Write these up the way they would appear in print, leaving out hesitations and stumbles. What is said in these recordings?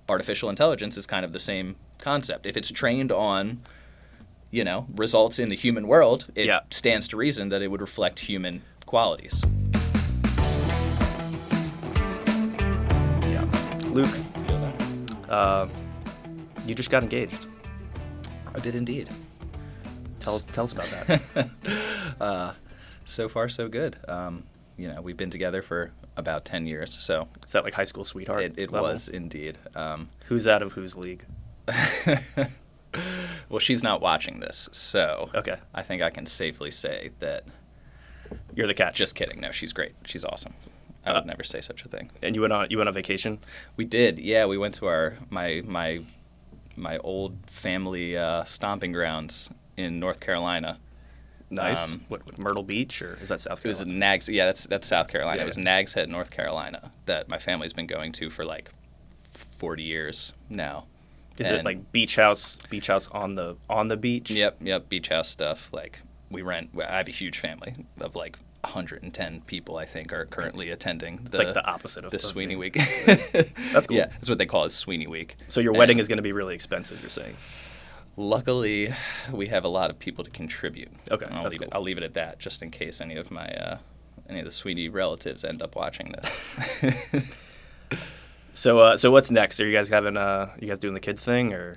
artificial intelligence is kind of the same concept. If it's trained on, results in the human world, it stands to reason that it would reflect human qualities. Yeah. Luke, you just got engaged. I did indeed. Tell us about that. So far, so good. We've been together for about 10 years. So is that like high school sweetheart? It was indeed. Who's out of whose league? Well, she's not watching this, so okay. I think I can safely say that you're the catch. Just kidding. No, she's great. She's awesome. I would never say such a thing. And you went on vacation? We did. Yeah, we went to my old family stomping grounds in North Carolina. Nice. What, Myrtle Beach, or is that South Carolina? It was Nags. Yeah, that's South Carolina. Yeah, it was Nags Head, North Carolina, that my family's been going to for like 40 years now. Is it like beach house on the beach? Yep, beach house stuff. Like I have a huge family of like 110 people, I think, are currently attending. It's like the opposite of the Sweeney Week. That's cool. Yeah, that's what they call it, Sweeney Week. So your wedding is going to be really expensive, you're saying? Luckily, we have a lot of people to contribute. Okay, I'll leave it at that, just in case any of the Sweeney relatives end up watching this. So what's next? Are you guys you guys doing the kid thing, or?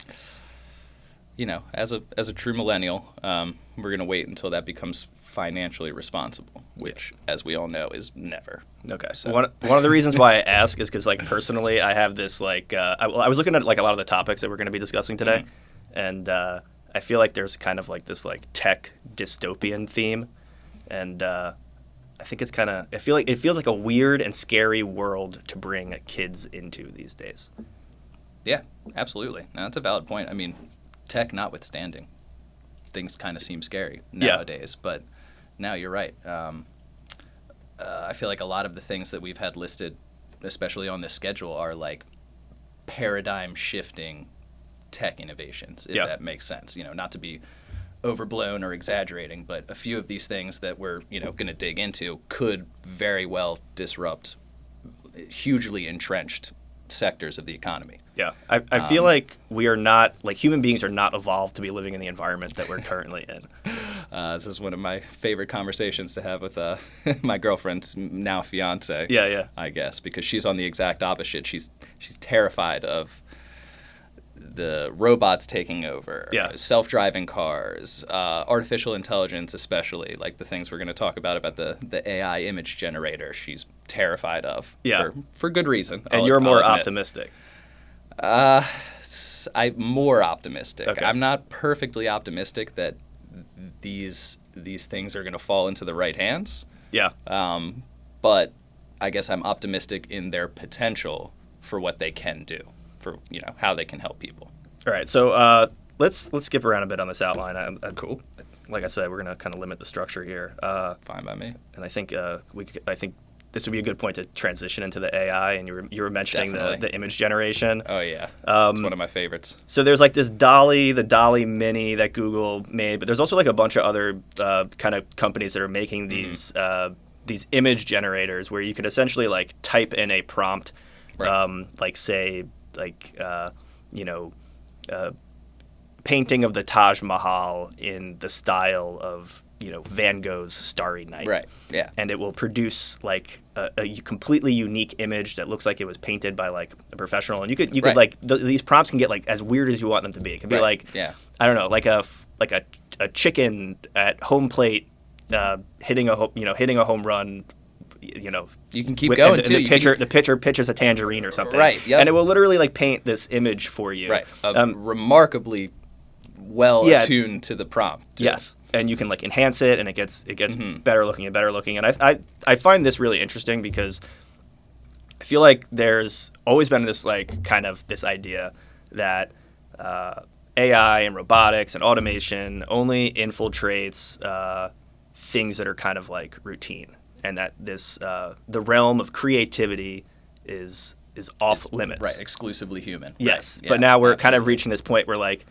As a true millennial, we're gonna wait until that becomes financially responsible, which, as we all know, is never. Okay. So one of the reasons why I ask is because, like, personally, I have this I was looking at like a lot of the topics that we're going to be discussing today, and I feel like there's kind of like this like tech dystopian theme, and I think it's kind of it feels like a weird and scary world to bring kids into these days. Yeah, absolutely. No, that's a valid point. I mean, tech notwithstanding, things kind of seem scary nowadays. But now you're right. I feel like a lot of the things that we've had listed, especially on this schedule, are like paradigm shifting tech innovations, if that makes sense. Not to be overblown or exaggerating, but a few of these things that we're going to dig into could very well disrupt hugely entrenched sectors of the economy. Yeah, I feel like we are not, like, human beings are not evolved to be living in the environment that we're currently in. This is one of my favorite conversations to have with my girlfriend's now fiance. Yeah. I guess, because she's on the exact opposite. She's terrified of the robots taking over, self-driving cars, artificial intelligence, especially, like the things we're going to talk about the AI image generator. She's terrified of, for good reason. And you're more optimistic. I'm more optimistic. Okay. I'm not perfectly optimistic that these things are going to fall into the right hands. Yeah. But I guess I'm optimistic in their potential for what they can do, for how they can help people. All right. So let's skip around a bit on this outline. Cool. Like I said, we're going to kind of limit the structure here. Fine by me. And I think this would be a good point to transition into the AI, and you were mentioning the image generation. Oh, yeah. It's one of my favorites. So there's like this the DALL-E Mini that Google made, but there's also like a bunch of other kind of companies that are making these image generators where you could essentially like type in a prompt, like say like painting of the Taj Mahal in the style of Van Gogh's Starry Night. Right. Yeah. And it will produce like a completely unique image that looks like it was painted by like a professional. And you could like these prompts can get like as weird as you want them to be. It could be like I don't know, like a chicken at home plate hitting a home run. You can keep going too. The pitcher pitches a tangerine or something. Right. Yep. And it will literally like paint this image for you. Right. Remarkably well attuned to the prompt. Too. Yes. And you can like enhance it, and it gets better looking and better looking. And I find this really interesting because I feel like there's always been this like kind of this idea that AI and robotics and automation only infiltrates things that are kind of like routine, and that this the realm of creativity is off limits. Right. Exclusively human. Yes. Right. But now we're kind of reaching this point where like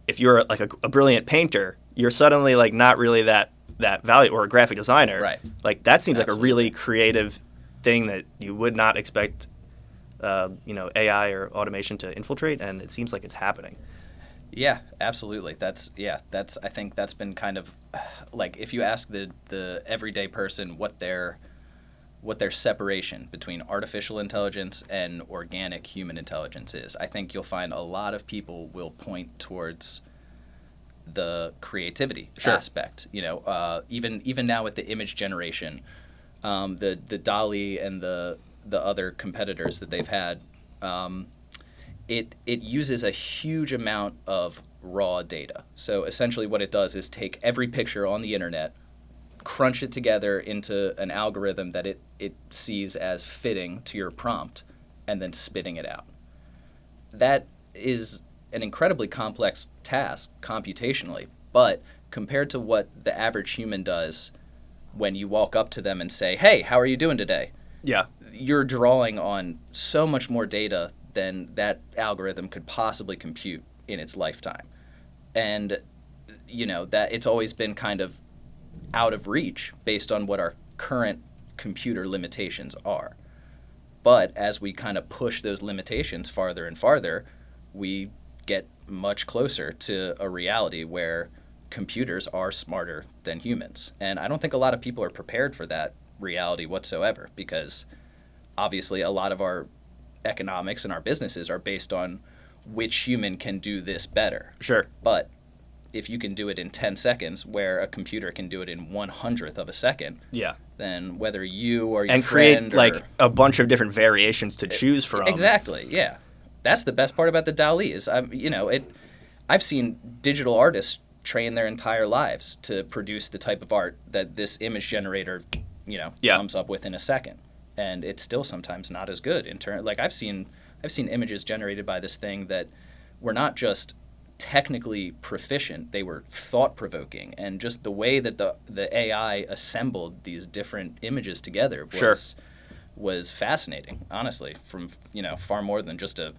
if you're like a brilliant painter, you're suddenly like not really that valuable, or a graphic designer. Right. Like that seems like a really creative thing that you would not expect AI or automation to infiltrate, and it seems like it's happening. Yeah, absolutely. I think that's been kind of like, if you ask the everyday person what their separation between artificial intelligence and organic human intelligence is, I think you'll find a lot of people will point towards the creativity aspect. Even now with the image generation, the DALL-E and the other competitors that they've had, it uses a huge amount of raw data. So essentially what it does is take every picture on the internet, crunch it together into an algorithm that it sees as fitting to your prompt, and then spitting it out. That is an incredibly complex task computationally, but compared to what the average human does when you walk up to them and say, "Hey, how are you doing today?" Yeah. You're drawing on so much more data than that algorithm could possibly compute in its lifetime. And, that it's always been kind of out of reach based on what our current computer limitations are. But as we kind of push those limitations farther and farther, we get much closer to a reality where computers are smarter than humans. And I don't think a lot of people are prepared for that reality whatsoever, because obviously a lot of our economics and our businesses are based on which human can do this better. Sure. But if you can do it in 10 seconds where a computer can do it in 1/100th of a second, then whether you or your and friend create like a bunch of different variations to choose from. Exactly, yeah. That's the best part about the DALL-E is I've seen digital artists train their entire lives to produce the type of art that this image generator, comes up with in a second. And it's still sometimes not as good in turn. Like I've seen images generated by this thing that were not just technically proficient, they were thought-provoking, and just the way that the AI assembled these different images together was fascinating, honestly, from far more than just a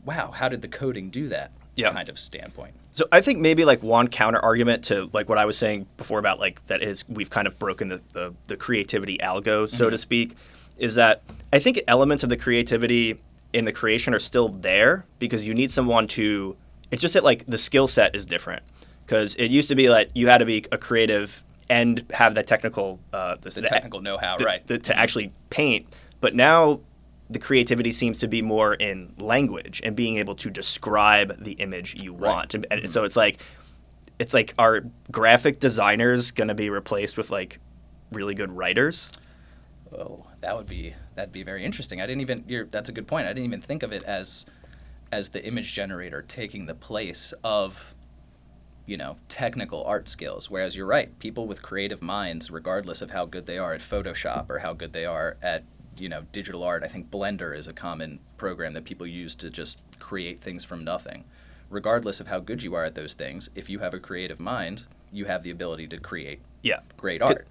wow, how did the coding do that kind of standpoint. So I think maybe like one counter argument to like what I was saying before about like that is we've kind of broken the creativity algo, so to speak, is that I think elements of the creativity in the creation are still there, because you need someone to. It's just that like the skill set is different, because it used to be like you had to be a creative and have that technical the technical know-how, right? To actually paint. But now the creativity seems to be more in language and being able to describe the image you want. And so it's like are graphic designers going to be replaced with like really good writers? Oh, that'd be very interesting. That's a good point. I didn't even think of it as the image generator taking the place of technical art skills. Whereas you're right, people with creative minds, regardless of how good they are at Photoshop or how good they are at digital art. I think Blender is a common program that people use to just create things from nothing. Regardless of how good you are at those things, if you have a creative mind, you have the ability to create great art.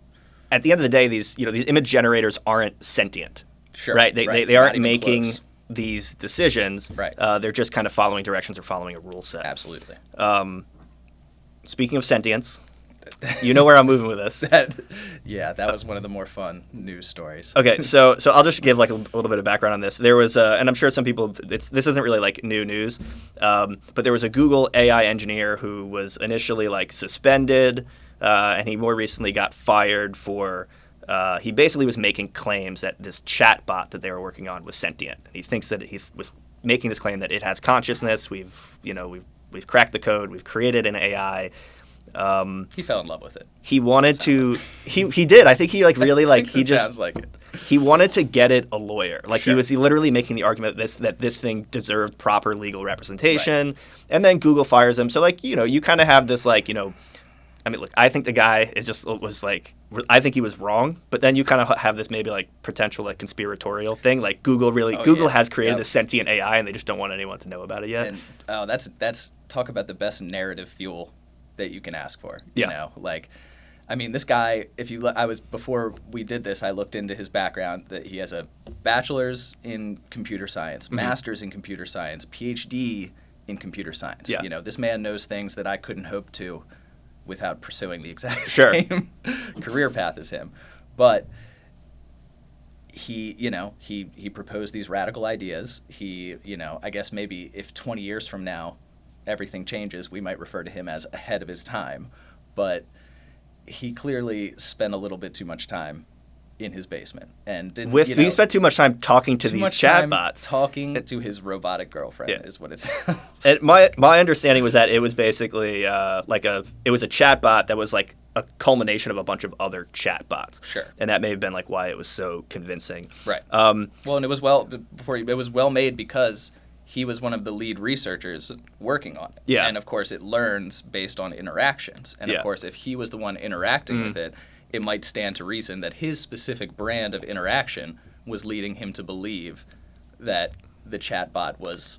At the end of the day, these image generators aren't sentient. Sure. Right? They aren't making close. These decisions. Right. They're just kind of following directions or following a rule set. Absolutely. Speaking of sentience, you know where I'm moving with this. That was one of the more fun news stories. Okay, so I'll just give like a little bit of background on this. There was, and I'm sure some people, this isn't really like new news, but there was a Google AI engineer who was initially like suspended, and he more recently got fired for. He basically was making claims that this chatbot that they were working on was sentient. He thinks that he was making this claim that it has consciousness. We've cracked the code. We've created an AI. He fell in love with it. He wanted to. He did. I think he like really like he just sounds like it. He wanted to get it a lawyer. Like Sure. he was literally making the argument that this thing deserved proper legal representation. Right. And then Google fires him. So like you kind of have this like I mean, look, I think the guy was like, I think he was wrong, but then you kind of have this maybe like potential like conspiratorial thing. Like Google has created this sentient AI and they just don't want anyone to know about it yet. And that's talk about the best narrative fuel that you can ask for. I mean, this guy, before we did this, I looked into his background, that he has a bachelor's in computer science, master's in computer science, PhD in computer science. Yeah. This man knows things that I couldn't hope to without pursuing the exact Sure. same career path as him. But he proposed these radical ideas. I guess maybe if 20 years from now everything changes, we might refer to him as ahead of his time. But he clearly spent a little bit too much time in his basement and didn't. He spent too much time talking to these chatbots. Talking to his robotic girlfriend is what it says. And my understanding was that it was basically it was a chatbot that was like a culmination of a bunch of other chatbots. Sure. And that may have been like why it was so convincing. Right. And it was well made because he was one of the lead researchers working on it. Yeah. And of course it learns based on interactions. And of course if he was the one interacting with it, it might stand to reason that his specific brand of interaction was leading him to believe that the chatbot was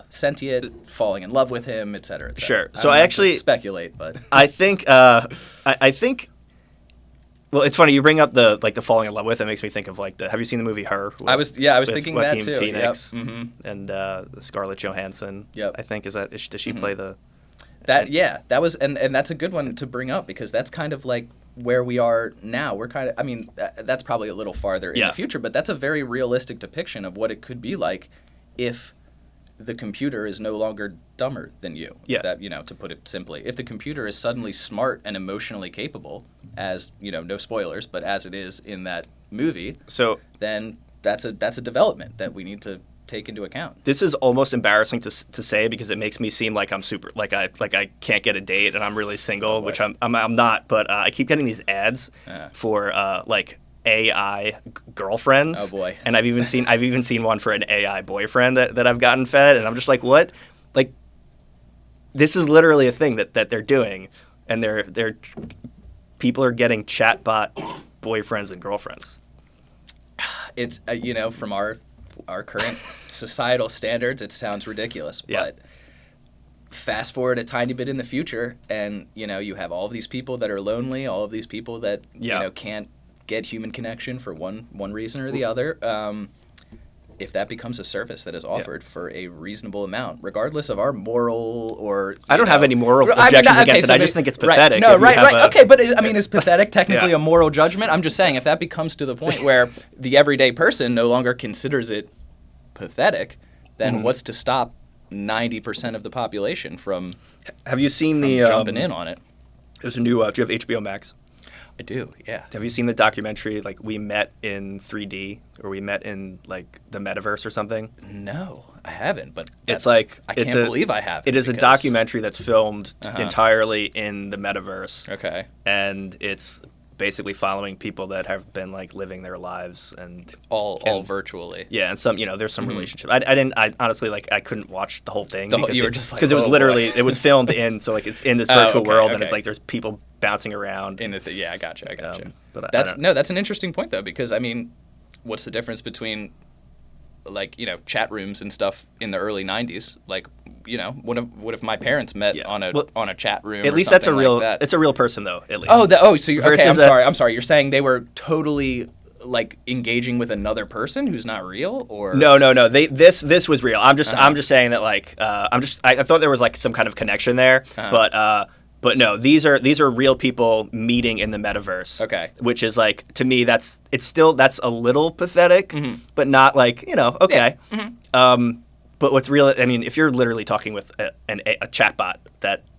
sentient, falling in love with him, et cetera, et cetera. Sure. So I actually speculate, but I think I think. Well, it's funny you bring up the falling in love with. It makes me think of have you seen the movie Her? I was thinking Joaquin that too. Phoenix Yep. and Scarlett Johansson. Yep. I think does she play the. That was and that's a good one to bring up because that's kind of like where we are now. We're kind of that's probably a little farther in the future, but that's a very realistic depiction of what it could be like if the computer is no longer dumber than you. Yeah. To put it simply, if the computer is suddenly smart and emotionally capable, as no spoilers, but as it is in that movie, then that's a development that we need to take into account. This is almost embarrassing to say because it makes me seem like I'm super I can't get a date and I'm really single, which I'm not. But I keep getting these ads for AI girlfriends. Oh boy! And I've even seen one for an AI boyfriend that I've gotten fed, and I'm just like, what? Like, this is literally a thing that they're doing, and they're people are getting chatbot boyfriends and girlfriends. It's from our current societal standards, it sounds ridiculous, but fast forward a tiny bit in the future, and you have all of these people that are lonely, all of these people that can't get human connection for one reason or the other. If that becomes a service that is offered for a reasonable amount, regardless of our moral or I don't have any moral objections against it. I just think it's pathetic. Right. No, right. Okay, but is pathetic technically a moral judgment? I'm just saying if that becomes to the point where the everyday person no longer considers it pathetic, then what's to stop 90% of the population from have you seen jumping in on it? There's a new. Do you have HBO Max? I do, yeah. Have you seen the documentary, We Met in 3D, or We Met in, the metaverse or something? No, I haven't, but I can't believe I haven't. It is a documentary that's filmed entirely in the metaverse. Okay. And it's basically following people that have been, living their lives and... All virtually. Yeah, and some, there's some relationship. I honestly, I couldn't watch the whole thing. You were just because it was literally, it was filmed in, so, it's in this virtual world, and it's there's people bouncing around. Yeah, I gotcha. But that's an interesting point though, because what's the difference between chat rooms and stuff in the early 90s? What if my parents met on a chat room? At least that's a real it's a real person though, at least. So you're okay, I'm sorry. You're saying they were totally engaging with another person who's not real, or no. This was real. I'm just saying that I thought there was some kind of connection there, but no, these are real people meeting in the metaverse. Okay. Which is that's a little pathetic, but not okay. Yeah. Mm-hmm. But what's real? If you're literally talking with a chatbot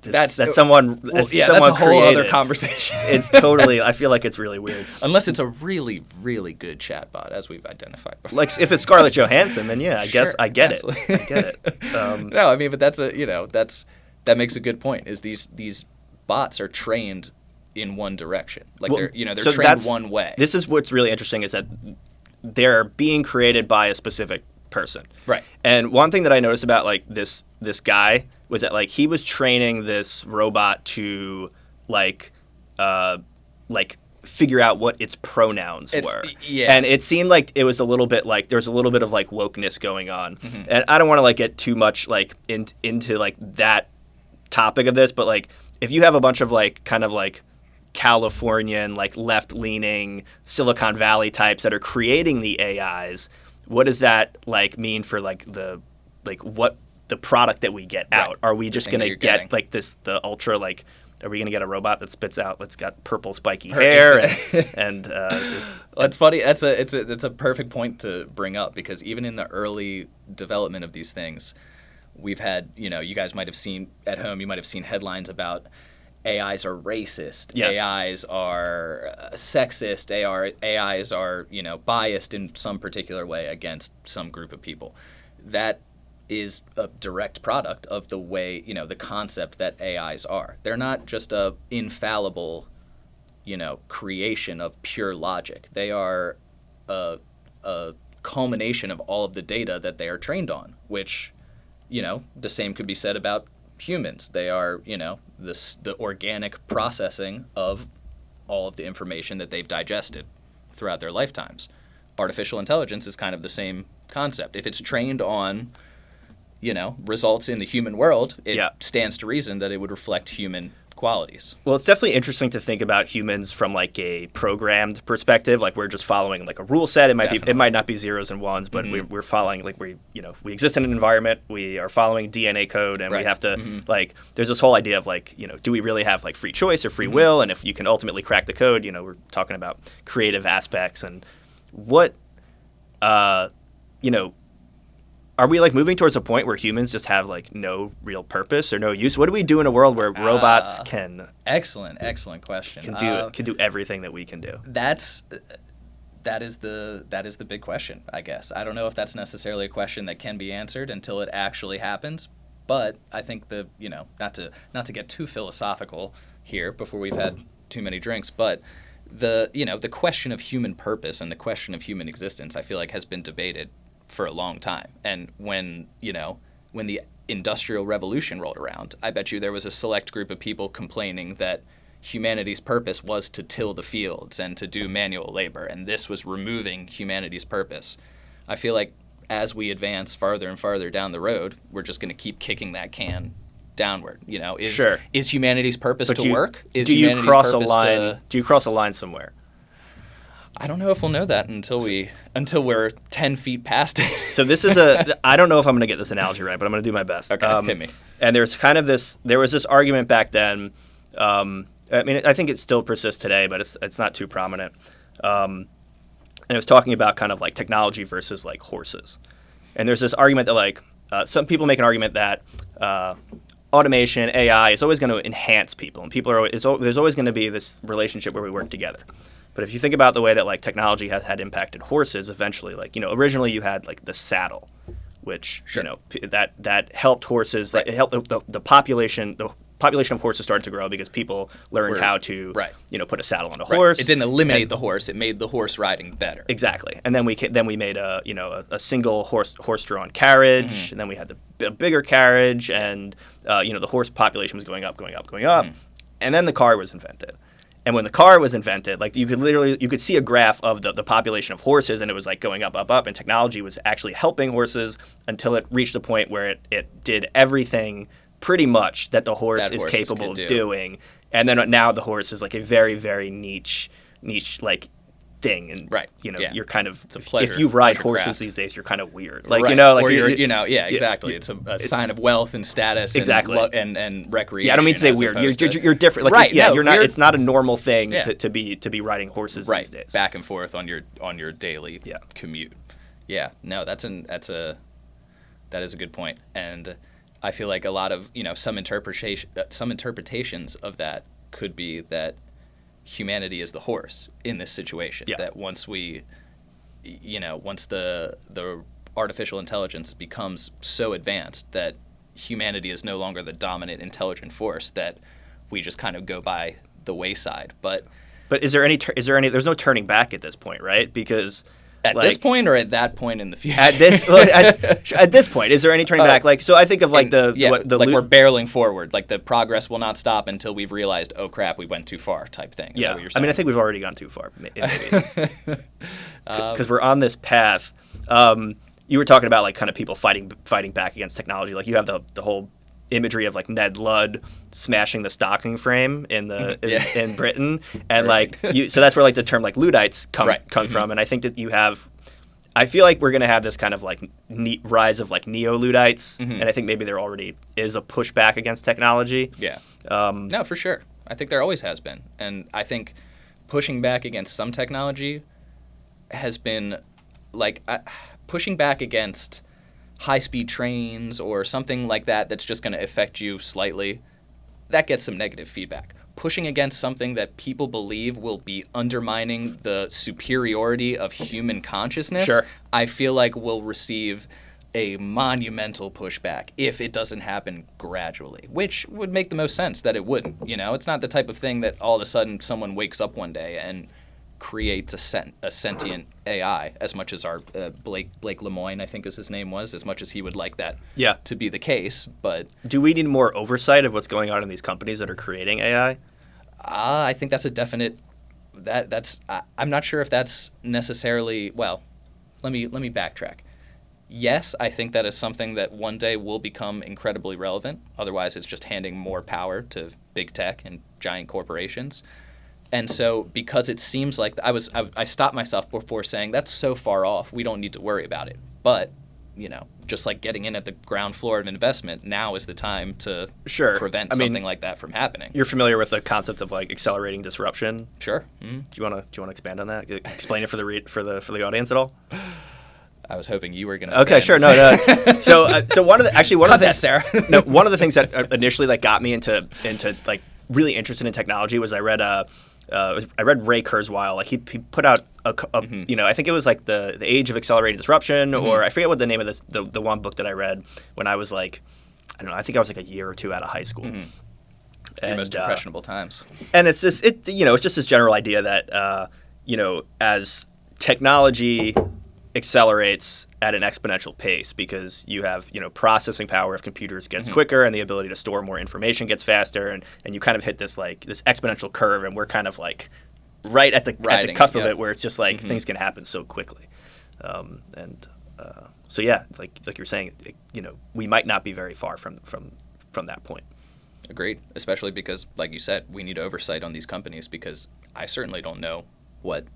that's someone that's a whole other conversation. It's totally. I feel like it's really weird. Unless it's a really, really good chatbot, as we've identified before. If it's Scarlett Johansson, then yeah, I guess I get absolutely. it. I get it. No, but that makes a good point. Is these bots are trained in one direction, they're trained one way. This is what's really interesting is that they're being created by a specific person, right? And one thing that I noticed about this guy was that he was training this robot to figure out what its pronouns were. Yeah. And it seemed like it was a little bit there was a little bit of wokeness going on. Mm-hmm. And I don't want to get too much into that topic of this, but if you have a bunch of Californian left-leaning Silicon Valley types that are creating the AIs, what does that mean for what the product that we get out? Are we just going to get the ultra Are we going to get a robot that spits out? That's got purple spiky hair, and that's funny. It's a perfect point to bring up, because even in the early development of these things, we've had, you guys might have seen at home. You might have seen headlines about AIs are racist. Yes. AIs are sexist. AIs are biased in some particular way against some group of people. That is a direct product of the way, the concept that AIs are. They're not just a infallible, creation of pure logic. They are a culmination of all of the data that they are trained on, which, the same could be said about humans. They are, the organic processing of all of the information that they've digested throughout their lifetimes. Artificial intelligence is kind of the same concept. If it's trained on results in the human world, it stands to reason that it would reflect human qualities. Well, it's definitely interesting to think about humans from like a programmed perspective. Like we're just following like a rule set. It might not be zeros and ones, but we're following like we exist in an environment. We are following DNA code, and we have to like. There's this whole idea of like do we really have like free choice or free will? And if you can ultimately crack the code, we're talking about creative aspects and what are we like moving towards a point where humans just have like no real purpose or no use? What do we do in a world where robots can? Excellent question. Can do everything that we can do. That is the big question, I guess. I don't know if that's necessarily a question that can be answered until it actually happens. But I think not to get too philosophical here before we've had too many drinks, but the question of human purpose and the question of human existence, I feel like has been debated for a long time. And when the Industrial Revolution rolled around, I bet you there was a select group of people complaining that humanity's purpose was to till the fields and to do manual labor, and this was removing humanity's purpose. I feel like as we advance farther and farther down the road, we're just going to keep kicking that can downward. Is humanity's purpose to work? Do you cross a line somewhere? I don't know if we'll know that until we're 10 feet past it. So this is I don't know if I'm going to get this analogy right, but I'm going to do my best. Okay, hit me. And there was this argument back then. I think it still persists today, but it's not too prominent. And it was talking about kind of like technology versus like horses. And there's this argument that like some people make an argument that automation, AI is always going to enhance people, and there's always going to be this relationship where we work together. But if you think about the way that like technology has had impacted horses, eventually, like originally you had like the saddle, which that helped horses. Right. It helped the population. The population of horses started to grow because people learned how to put a saddle on a horse. It didn't eliminate the horse; it made the horse riding better. Exactly. And then we made a single horse-drawn carriage, and then we had the bigger carriage, and the horse population was going up, and then the car was invented. And when the car was invented, like you could see a graph of the population of horses, and it was like going up, and technology was actually helping horses until it reached a point where it did everything pretty much that the horse is capable of doing. And then now the horse is like a very, very niche like thing, and you're kind of, if you ride horses craft these days, you're kind of weird, like exactly. It's a sign of wealth and status, and recreation. Yeah, I don't mean to say weird. You're different, like you're not. It's not a normal thing to be riding horses these days, back and forth on your daily commute. Yeah, no, that is a good point, and I feel like a lot of some interpretations of that could be that humanity is the horse in this situation. Yeah. That once the artificial intelligence becomes so advanced that humanity is no longer the dominant intelligent force, that we just kind of go by the wayside. But is there any? There's no turning back at this point, right? Because at this point or at that point in the future? At this point, is there any turning back? Like, so I think of like we're barreling forward. Like the progress will not stop until we've realized, oh crap, we went too far, type thing. Is that what you're saying? I think we've already gone too far, because we're on this path. You were talking about like kind of people fighting back against technology. Like you have the whole imagery of like Ned Ludd smashing the stocking frame in Britain, and so that's where like the term like Luddites comes from. And I think that I feel like we're going to have this kind of like rise of like Neo-Luddites, and I think maybe there already is a pushback against technology. Yeah. No, for sure. I think there always has been. And I think pushing back against some technology has been like pushing back against high-speed trains or something like that that's just going to affect you slightly. That gets some negative feedback. Pushing against something that people believe will be undermining the superiority of human consciousness, sure. I feel like will receive a monumental pushback if it doesn't happen gradually, which would make the most sense that it wouldn't. It's not the type of thing that all of a sudden someone wakes up one day and creates a sentient AI, as much as our Blake Lemoine, I think is his name was, as much as he would like that to be the case. But do we need more oversight of what's going on in these companies that are creating AI? I think that's a definite. I'm not sure if that's necessarily. Well, let me backtrack. Yes, I think that is something that one day will become incredibly relevant. Otherwise, it's just handing more power to big tech and giant corporations. And so, because it seems like I stopped myself before saying that's so far off, we don't need to worry about it. But, just like getting in at the ground floor of an investment, now is the time to prevent something like that from happening. You're familiar with the concept of like accelerating disruption? Sure. Mm-hmm. Do you want to expand on that? Explain it for the audience at all? I was hoping you were going to. Okay, sure. No. So one of the things, Sarah. No, one of the things that initially like got me into like really interested in technology was I read Ray Kurzweil. Like he put out I think it was like the Age of Accelerated Disruption, or I forget what the name of the one book that I read when I was like, I don't know, I think I was like a year or two out of high school. Mm-hmm. Your most impressionable times. And it's just it's just this general idea that as technology accelerates at an exponential pace, because you have processing power of computers gets quicker, and the ability to store more information gets faster, and you kind of hit this exponential curve, and we're kind of like right at the cusp of it, where it's just like things can happen so quickly, so yeah, like you're saying, we might not be very far from that point. Agreed, especially because, like you said, we need oversight on these companies, because I certainly don't know what.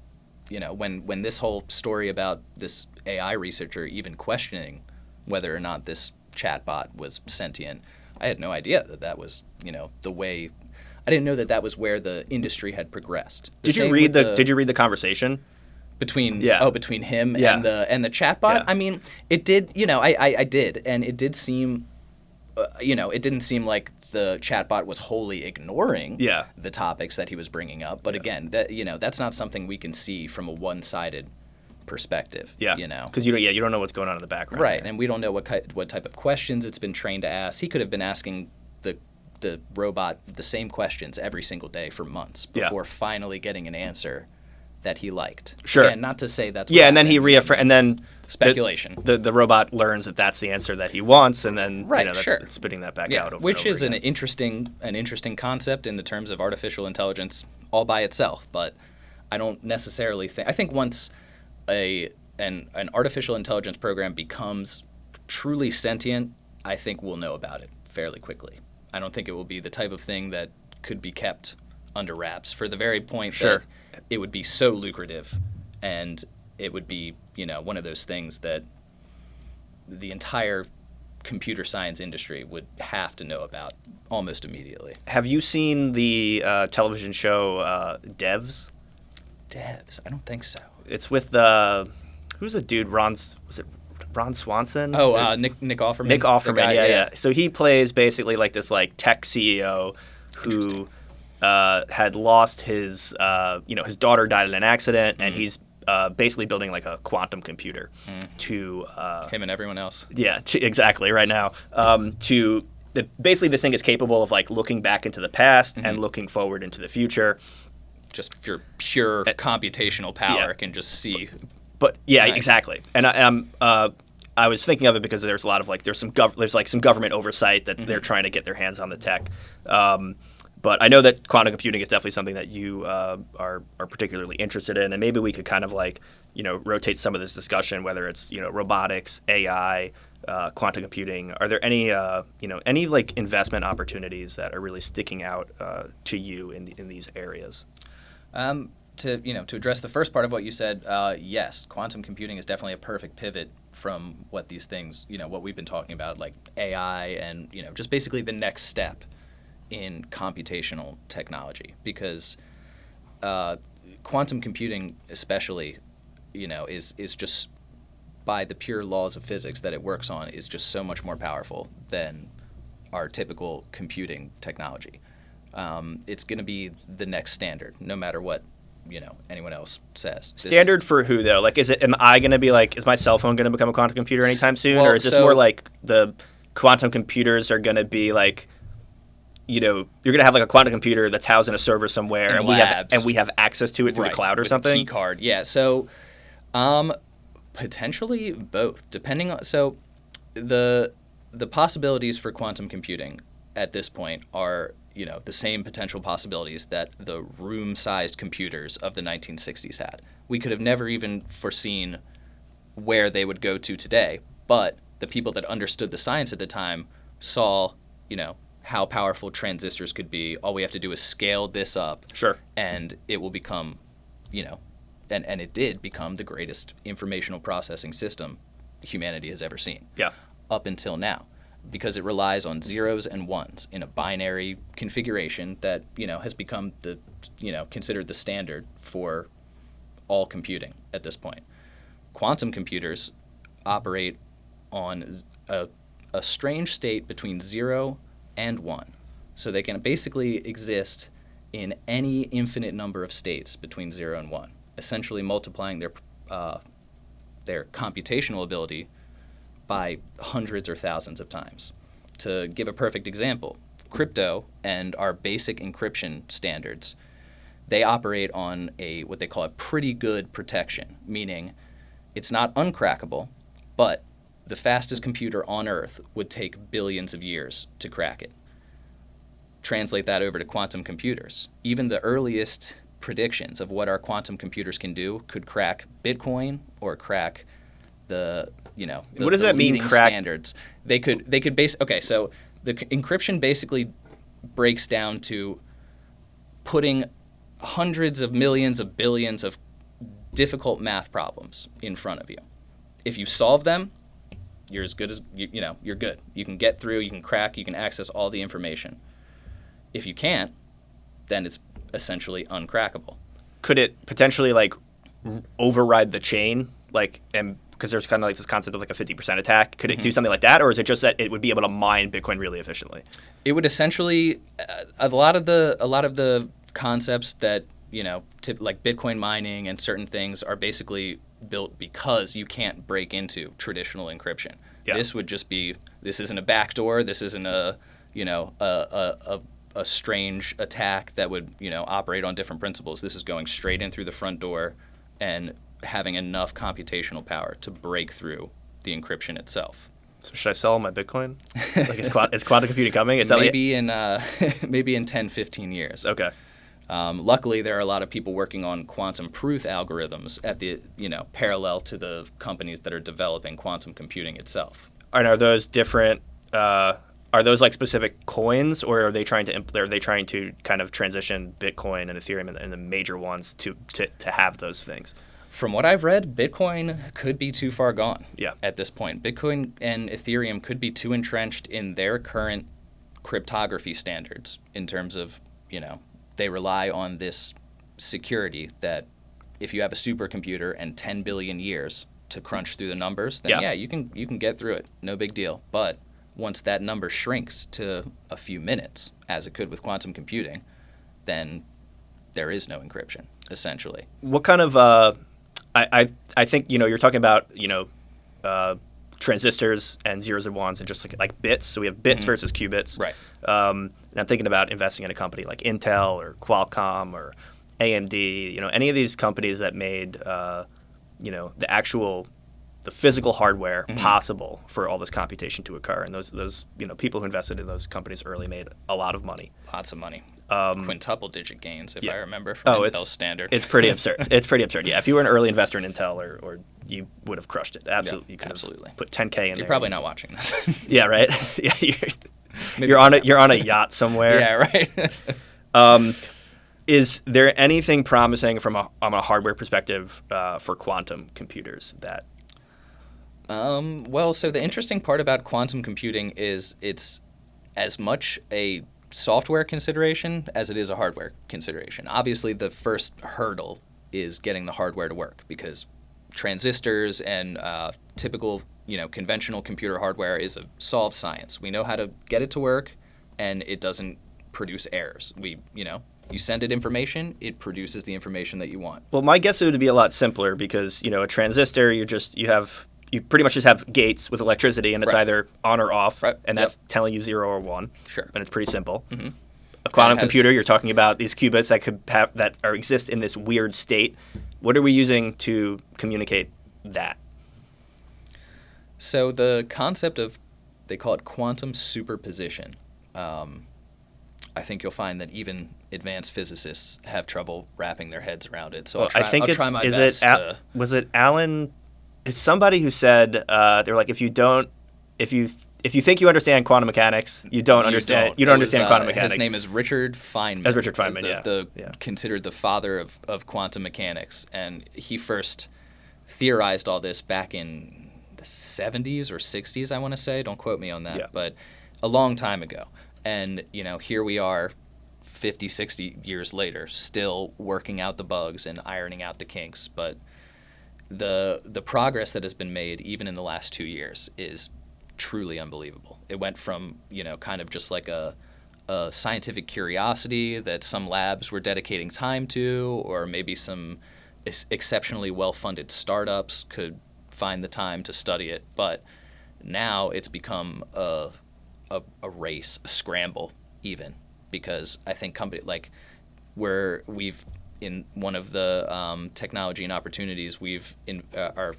When this whole story about this AI researcher even questioning whether or not this chatbot was sentient, I had no idea that was, the way. I didn't know that was where the industry had progressed. Did you read the conversation between him and the chatbot? Yeah. I mean, it did. I did, and it did seem. It didn't seem like the chatbot was wholly ignoring the topics that he was bringing up. But again, that's not something we can see from a one-sided perspective. Yeah. Because you don't know what's going on in the background. Right, and we don't know what type of questions it's been trained to ask. He could have been asking the robot the same questions every single day for months before finally getting an answer that he liked. Sure. And not to say that's and then he and then speculation. The robot learns that that's the answer that he wants, and then it's spitting that back out over which and over is again. an interesting concept in the terms of artificial intelligence all by itself. But I don't necessarily think. I think once an artificial intelligence program becomes truly sentient, I think we'll know about it fairly quickly. I don't think it will be the type of thing that could be kept under wraps, for the very point that it would be so lucrative, and it would be, one of those things that the entire computer science industry would have to know about almost immediately. Have you seen the television show Devs? Devs? I don't think so. It's with who's the dude? Was it Ron Swanson? Oh, Nick Offerman. Nick Offerman, yeah. So he plays basically like this tech CEO who had lost his his daughter died in an accident, and he's basically building like a quantum computer to him and everyone else. Yeah, exactly. Right now, basically this thing is capable of like looking back into the past and looking forward into the future. Just for pure computational power can just see. But nice. Exactly. And I was thinking of it because there's a lot of there's some government oversight that they're trying to get their hands on the tech. But I know that quantum computing is definitely something that you are particularly interested in, and maybe we could kind of rotate some of this discussion, whether it's robotics, AI, quantum computing. Are there any any investment opportunities that are really sticking out to you in these areas? To address the first part of what you said, yes, quantum computing is definitely a perfect pivot from what these things, what we've been talking about, like AI and just basically the next step in computational technology, because quantum computing especially, is just, by the pure laws of physics that it works on, is just so much more powerful than our typical computing technology. It's going to be the next standard, no matter what anyone else says. Standard for who, though? Like, am I going to be like, is my cell phone going to become a quantum computer anytime soon? Or is this more like the quantum computers are going to be like, you're going to have like a quantum computer that's housed in a server somewhere, and we have access to it through the cloud or something? A key card. Yeah. So, potentially both, depending on. So, the possibilities for quantum computing at this point are, the same potential possibilities that the room-sized computers of the 1960s had. We could have never even foreseen where they would go to today, but the people that understood the science at the time saw, how powerful transistors could be. All we have to do is scale this up. Sure. And it will become, and it did become the greatest informational processing system humanity has ever seen. Yeah. Up until now, because it relies on zeros and ones in a binary configuration that, has become considered the standard for all computing at this point. Quantum computers operate on a strange state between 0 and 1. So they can basically exist in any infinite number of states between 0 and 1, essentially multiplying their computational ability by hundreds or thousands of times. To give a perfect example, crypto and our basic encryption standards, they operate on what they call a pretty good protection, meaning it's not uncrackable, but the fastest computer on Earth would take billions of years to crack it. Translate that over to quantum computers. Even the earliest predictions of what our quantum computers can do could crack Bitcoin or crack the what does that mean, crack? Standards. They could so the encryption basically breaks down to putting hundreds of millions of billions of difficult math problems in front of you. If you solve them, you're as good as you're good. You can get through, you can crack, you can access all the information. If you can't, then it's essentially uncrackable. Could it potentially like override the chain, and because there's kind of like this concept of like a 50% attack? Could it do something like that, or is it just that it would be able to mine Bitcoin really efficiently? It would essentially a lot of the concepts that like Bitcoin mining and certain things are basically built because you can't break into traditional encryption. Yeah. This would just be, this isn't a backdoor. This isn't a strange attack that would operate on different principles. This is going straight in through the front door and having enough computational power to break through the encryption itself. So should I sell my Bitcoin? Like, is quantum computing coming? Maybe in 10, 15 years. Okay. Luckily, there are a lot of people working on quantum proof algorithms at the parallel to the companies that are developing quantum computing itself. And are those different? Are those like specific coins, or are they trying to kind of transition Bitcoin and Ethereum and the major ones to have those things? From what I've read, Bitcoin could be too far gone. Yeah. At this point, Bitcoin and Ethereum could be too entrenched in their current cryptography standards in terms of they rely on this security that if you have a supercomputer and 10 billion years to crunch through the numbers, then you can get through it. No big deal. But once that number shrinks to a few minutes, as it could with quantum computing, then there is no encryption, essentially. What kind of I think you're talking about transistors and zeros and ones and just like bits. So we have bits versus qubits. Right. And I'm thinking about investing in a company like Intel or Qualcomm or AMD. Any of these companies that made the physical hardware possible for all this computation to occur. And those people who invested in those companies early made a lot of money. Lots of money. Quintuple digit gains, if I remember from Intel's standard. It's pretty absurd. It's pretty absurd. Yeah, if you were an early investor in Intel, or you would have crushed it. Absolutely, you could have put 10K in there. You're probably not watching this. Yeah, right. Yeah, you're on a yacht somewhere. Yeah, right. Is there anything promising on a hardware perspective for quantum computers that? Well, so the interesting part about quantum computing is it's as much a software consideration as it is a hardware consideration. Obviously, the first hurdle is getting the hardware to work, because transistors and typical, conventional computer hardware is a solved science. We know how to get it to work, and it doesn't produce errors. You send it information, it produces the information that you want. Well, my guess it would be a lot simpler because, a transistor, you pretty much just have gates with electricity, and it's either on or off, and that's telling you 0 or 1. Sure. And it's pretty simple. Mm-hmm. A quantum computer, you're talking about these qubits that exist in this weird state. What are we using to communicate that? So the concept of, they call it quantum superposition. I think you'll find that even advanced physicists have trouble wrapping their heads around it. So I'll try my best. Was it Alan? It's somebody who said they're like, if you think you understand quantum mechanics, you don't understand quantum mechanics. His name is Richard Feynman. That's Richard Feynman, considered the father of quantum mechanics, and he first theorized all this back in the 70s or 60s, I want to say. Don't quote me on that, but a long time ago. And, here we are 50, 60 years later, still working out the bugs and ironing out the kinks. But the progress that has been made, even in the last 2 years, is truly unbelievable. It went from, kind of just like a scientific curiosity that some labs were dedicating time to, or maybe some exceptionally well-funded startups could find the time to study it. But now it's become a race, a scramble even, because I think we've in one of the technology and opportunities are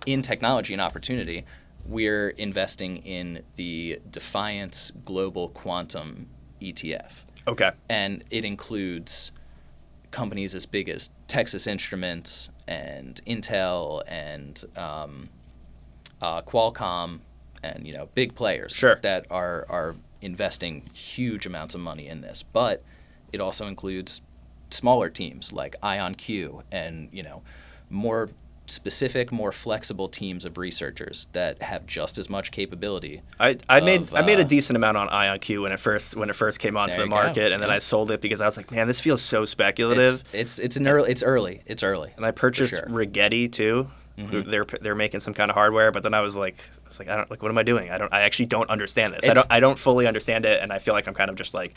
in technology and opportunity, we're investing in the Defiance Global Quantum ETF. Okay. And it includes companies as big as Texas Instruments and Intel and Qualcomm, and big players that are investing huge amounts of money in this. But it also includes smaller teams like IonQ and more specific, more flexible teams of researchers that have just as much capability. I made a decent amount on IonQ when it first came onto the market, and then I sold it because I was like, man, this feels so speculative. It's early. And I purchased Rigetti too. Mm-hmm. They're making some kind of hardware, but then I was like, what am I doing? I actually don't understand this. I don't fully understand it, and I feel like I'm kind of just like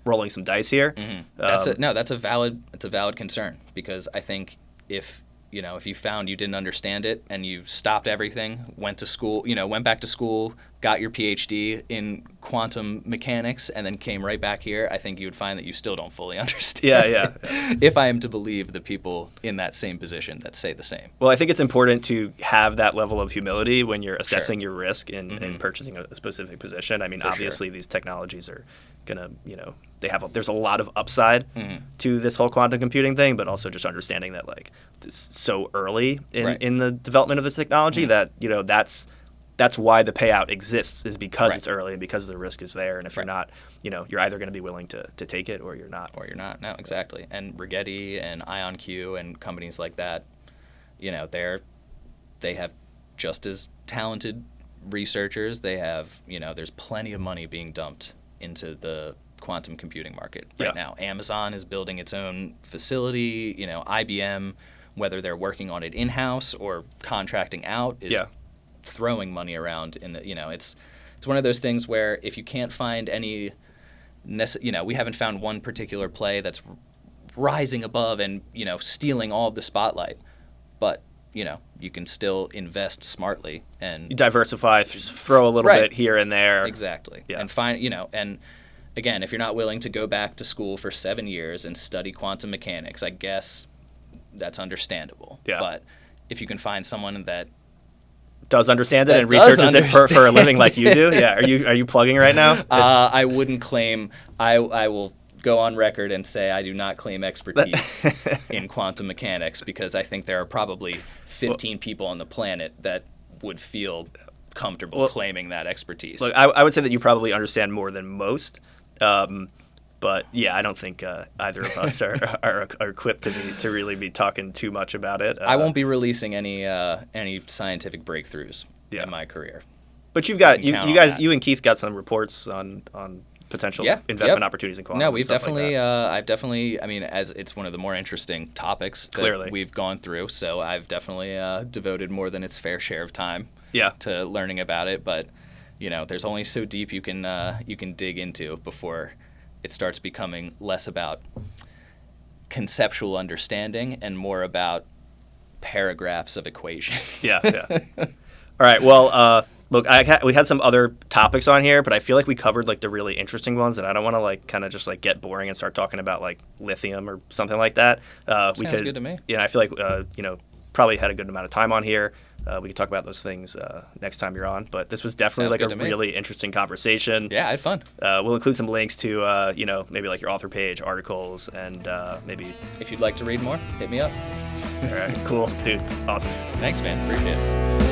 rolling some dice here. Mm-hmm. That's a valid concern, because I think if you found you didn't understand it and you stopped everything, went back to school, got your PhD in quantum mechanics, and then came right back here, I think you would find that you still don't fully understand. Yeah. If I am to believe the people in that same position that say the same. Well, I think it's important to have that level of humility when you're assessing your risk in purchasing a specific position. I mean, obviously these technologies are gonna, there's a lot of upside to this whole quantum computing thing, but also just understanding that it's so early in the development of this technology that that's why the payout exists, is because it's early and because the risk is there. And if you're not, you're either going to be willing to take it or you're not. No, exactly. And Rigetti and IonQ and companies like that, they have just as talented researchers. They have, there's plenty of money being dumped into the quantum computing market right now. Amazon is building its own facility. IBM, whether they're working on it in-house or contracting out, is throwing money around in the, it's one of those things where if you can't find any, we haven't found one particular play that's rising above and, stealing all of the spotlight, but, you can still invest smartly and you diversify, throw a little bit here and there. Exactly. Yeah. And find, and again, if you're not willing to go back to school for 7 years and study quantum mechanics, I guess that's understandable. Yeah. But if you can find someone that does understand it and researches it for a living like you do, are you plugging right now? I wouldn't claim. I will go on record and say I do not claim expertise in quantum mechanics, because I think there are probably 15 people on the planet that would feel comfortable claiming that expertise. Look, I would say that you probably understand more than most. But yeah, I don't think either of us are equipped to really be talking too much about it. I won't be releasing any scientific breakthroughs in my career. But you've got you and Keith got some reports on potential investment opportunities in quantum. No, we've definitely, I've I mean, as it's one of the more interesting topics that we've gone through, so I've definitely devoted more than its fair share of time to learning about it. But, there's only so deep you can dig into before it starts becoming less about conceptual understanding and more about paragraphs of equations. Yeah. All right. Well, look, we had some other topics on here, but I feel like we covered like the really interesting ones, and I don't want to like kind of just like get boring and start talking about like lithium or something like that. Sounds good to me. Yeah, I feel like probably had a good amount of time on here. We could talk about those things next time you're on, but this was definitely like a really interesting conversation. Yeah, I had fun. We'll include some links to maybe like your author page, articles, and maybe if you'd like to read more, hit me up. All right, cool, dude, awesome. Thanks, man. Appreciate it.